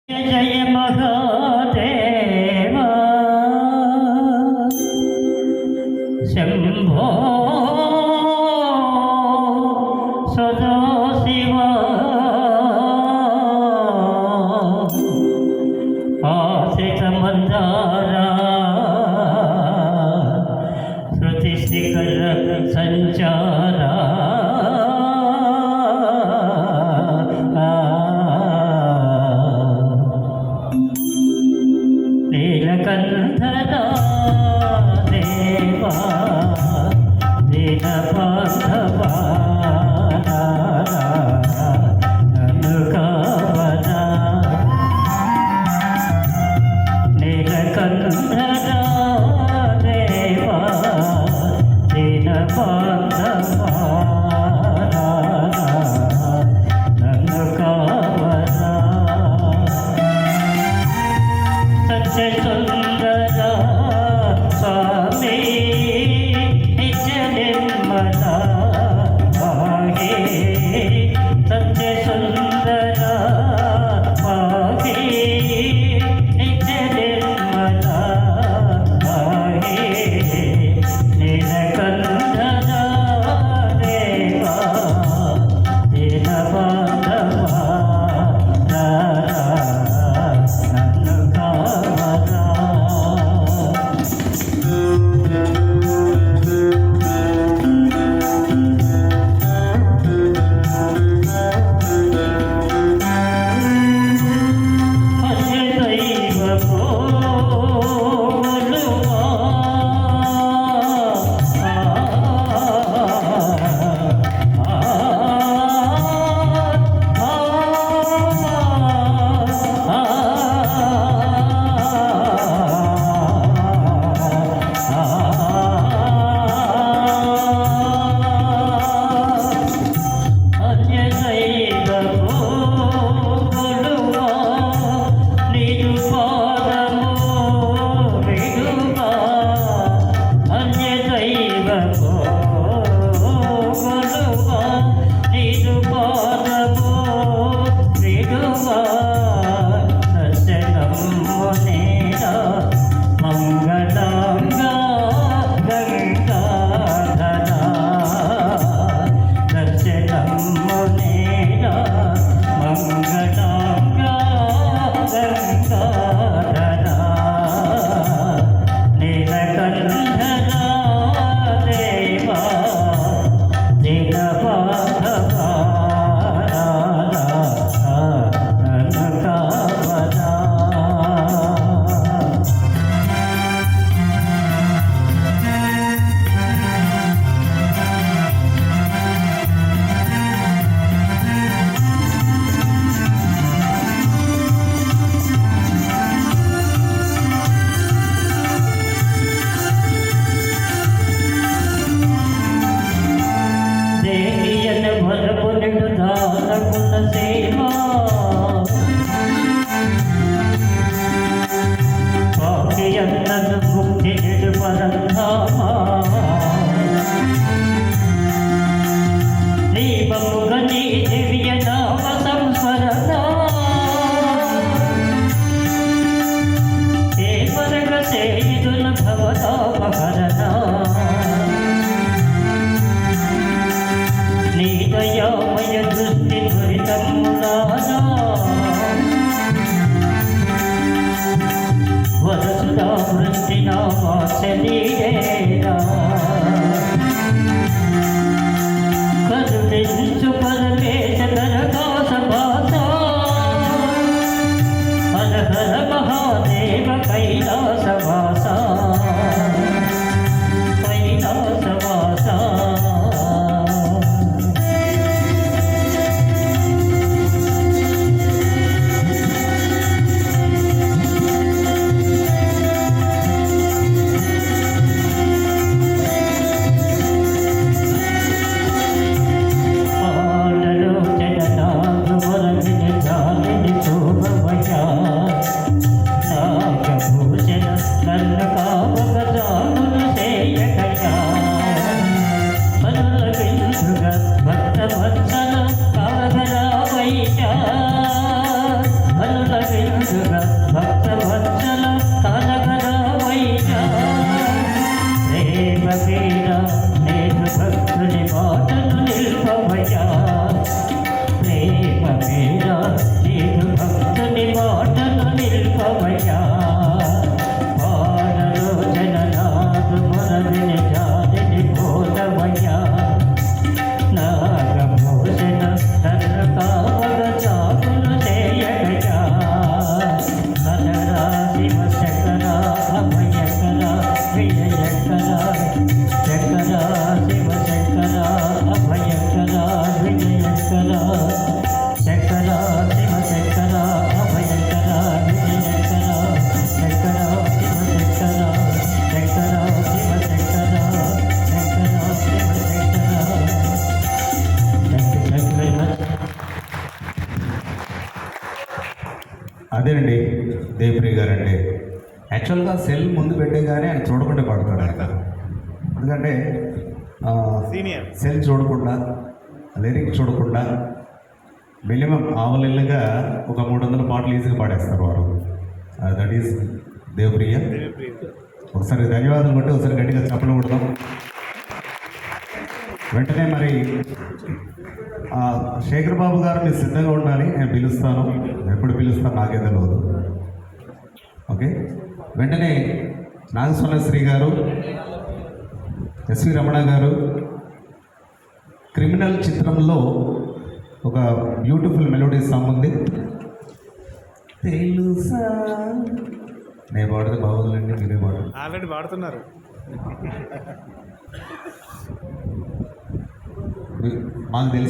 జయ మహాదేవా శంభో సదా శివా ఆశిత మందారా శృతి శిఖర సంచారా నీలకంఠనా దేవా దీన బాంధవా నన్ను కావనా నీలకంఠనా దేవా దీన బాంధవా నన్ను కావనా సత్య సుందరా మధుర భక్తవత్సల కనకరామయ్యా ప్రేమ మీద నేను భక్తుని మాటలు నిల్పవయ్యా ప్రేమ మీద నేను భక్తుని మాటలు నిల్పవయ్యా పాలలో జననాథు మనవిని జాతిని పోతవయ్యా నాగభూషణ నన్ను కావగ చాకులు చేయగయా కనరా Shiva Shankara అభయకర విజయకర Shankara Shiva Shankara అభయకర విజయకర Shankara Shiva Shankara అభయకర విజయకర Shankara Shiva Shankara Shankara Shiva Shankara Shankara Shiva Shankara. Thank you very much. అదేనండి దేవప్రియ గారు అంటే యాక్చువల్గా సెల్ ముందు పెట్టేగానే ఆయన చూడకుండా పాడతాడు ఆయన. ఎందుకంటే సెల్ చూడకుండా లిరిక్ చూడకుండా మినిమం ఆవలిల్లుగా ఒక 300 పాటలు ఈజీగా పాడేస్తారు వారు. That is Devapriya. ఒకసారి ధన్యవాదాలు కొట్టి ఒకసారి గట్టిగా చప్పలు కొడదాం. వెంటనే మరి శేఖర్ బాబు గారు మీరు సిద్ధంగా ఉండాలి, నేను పిలుస్తాను. ఎప్పుడు పిలుస్తాను నాకే తెలియదు. ఓకే, వెంటనే నాగస్వరశ్రీ గారు, ఎస్వి రమణ గారు క్రిమినల్ చిత్రంలో ఒక బ్యూటిఫుల్ మెలోడీ సాంగ్ ఉంది. తెలుసా నేను పాడితే బాగోదులండి, మీరే పాడు. ఆల్రెడీ పాడుతున్నారు. మాకు తెలిసి